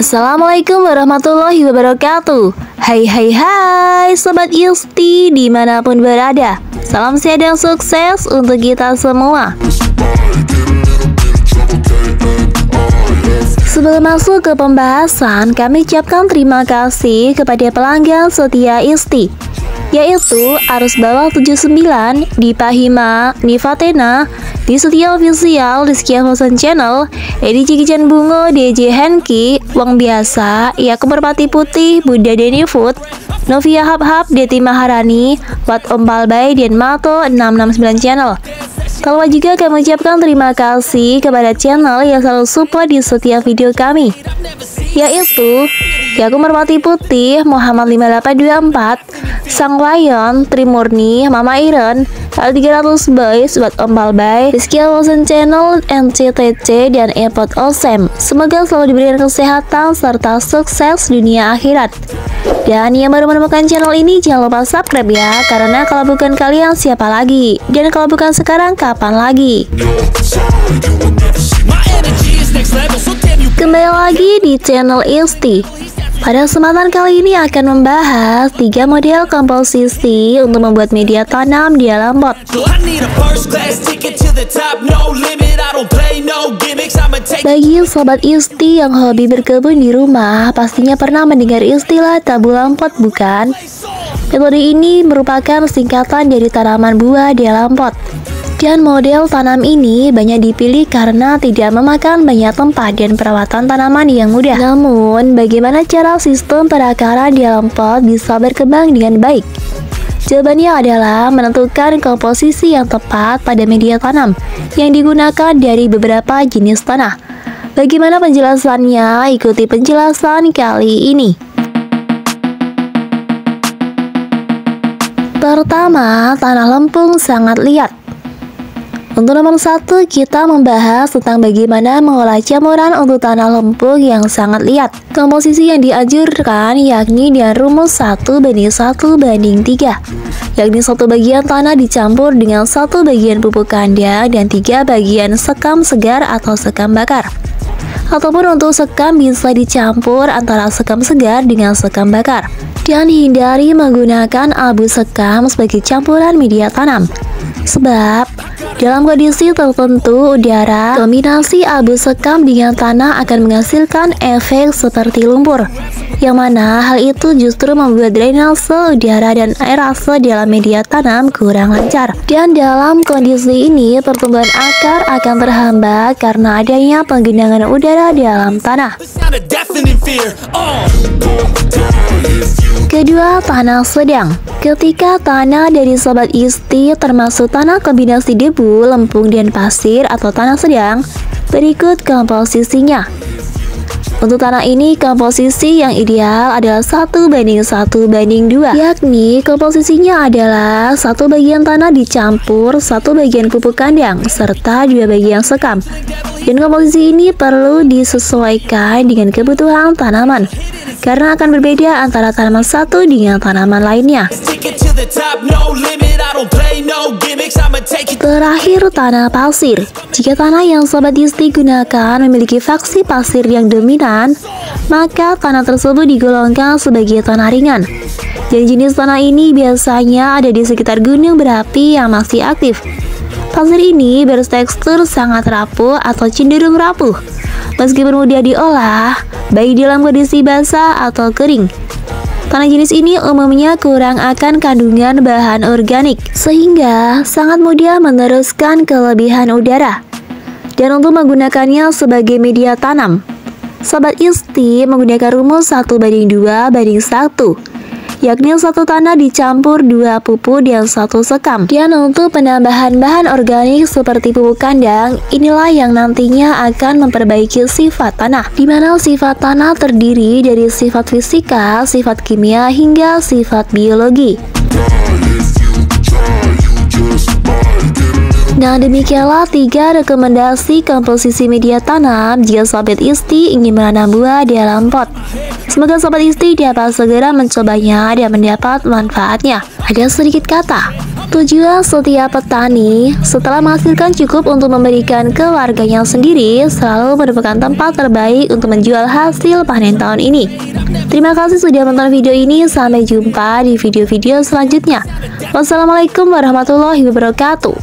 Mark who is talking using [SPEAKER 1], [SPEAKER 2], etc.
[SPEAKER 1] Assalamualaikum warahmatullahi wabarakatuh. Hai Sobat Isti dimanapun berada. Salam sehat dan sukses untuk kita semua. Sebelum masuk ke pembahasan, kami ucapkan terima kasih kepada pelanggan setia Isti, yaitu Arus Bawah 79, Dipa Hima, Nifatena, Di Setia Official, Rizky Hosen Channel, Edi Cikican Bungo, DJ Henki, Wong Biasa, Yakum Merpati Putih, Bunda Deni Food, Novia Hap, Deti Maharani, Wat Ompal Bay, dan Mato 669 Channel. Kalau juga kami ucapkan terima kasih kepada channel yang selalu support di setiap video kami, yaitu Yakum Merpati Putih, Muhammad 5824, Sang Lion, Trimurni, Mama Iren, L300 Boys, Wat Ompal Bay, Rizky Hosen Channel, NCTC, dan Epot Osem. Semoga selalu diberikan kesehatan serta sukses dunia akhirat. Dan yang baru menemukan channel ini jangan lupa subscribe ya, karena kalau bukan kalian siapa lagi? Dan kalau bukan sekarang kapan lagi? Kembali lagi di channel Isti. Pada kesempatan kali ini akan membahas 3 model komposisi untuk membuat media tanam di dalam pot. Bagi sobat Isti yang hobi berkebun di rumah, pastinya pernah mendengar istilah tabung pot, bukan? Metode ini merupakan singkatan dari tanaman buah di dalam pot. Dan model tanam ini banyak dipilih karena tidak memakan banyak tempat dan perawatan tanaman yang mudah. Namun, bagaimana cara sistem perakaran di dalam pot bisa berkembang dengan baik? Jawabannya adalah menentukan komposisi yang tepat pada media tanam yang digunakan dari beberapa jenis tanah. Bagaimana penjelasannya? Ikuti penjelasan kali ini. Pertama, tanah lempung sangat liat. Untuk nomor 1, kita membahas tentang bagaimana mengolah campuran untuk tanah lempung yang sangat liat. Komposisi yang dianjurkan yakni dengan rumus 1:1:3, yakni 1 bagian tanah dicampur dengan 1 bagian pupuk kandang dan 3 bagian sekam segar atau sekam bakar. Ataupun untuk sekam bisa dicampur antara sekam segar dengan sekam bakar. Dan hindari menggunakan abu sekam sebagai campuran media tanam, sebab dalam kondisi tertentu udara, kombinasi abu sekam dengan tanah akan menghasilkan efek seperti lumpur, yang mana hal itu justru membuat drainase udara dan aerase dalam media tanam kurang lancar. Dan dalam kondisi ini, pertumbuhan akar akan terhambat karena adanya penggenangan udara di dalam tanah. Kedua, tanah sedang. Ketika tanah dari sobat Isti termasuk tanah kombinasi debu, lempung, dan pasir atau tanah sedang, berikut komposisinya. Untuk tanah ini, komposisi yang ideal adalah 1:1:2, yakni komposisinya adalah 1 bagian tanah dicampur 1 bagian pupuk kandang serta 2 bagian sekam. Dan komposisi ini perlu disesuaikan dengan kebutuhan tanaman, karena akan berbeda antara tanaman satu dengan tanaman lainnya. Terakhir, tanah pasir. Jika tanah yang sobat Isti gunakan memiliki faksi pasir yang dominan, maka tanah tersebut digolongkan sebagai tanah ringan. Dan jenis tanah ini biasanya ada di sekitar gunung berapi yang masih aktif. Pasir ini bertekstur sangat rapuh atau cenderung rapuh, meskipun mudah diolah, baik dalam kondisi basah atau kering. Tanah jenis ini umumnya kurang akan kandungan bahan organik, sehingga sangat mudah meneruskan kelebihan udara. Dan untuk menggunakannya sebagai media tanam, sobat Isti menggunakan rumus 1:2:1, yakni 1 tanah dicampur 2 pupuk dan 1 sekam. Dan untuk penambahan bahan organik seperti pupuk kandang, inilah yang nantinya akan memperbaiki sifat tanah, di mana sifat tanah terdiri dari sifat fisika, sifat kimia, hingga sifat biologi. Nah, demikianlah 3 rekomendasi komposisi media tanam jika sobat Isti ingin menanam buah di dalam pot. Semoga sobat Isti dapat segera mencobanya dan mendapat manfaatnya. Ada sedikit kata Tujuan setiap petani setelah menghasilkan cukup untuk memberikan ke warganya sendiri selalu merupakan tempat terbaik untuk menjual hasil panen tahun ini. Terima kasih sudah menonton video ini, sampai jumpa di video-video selanjutnya. Wassalamualaikum warahmatullahi wabarakatuh.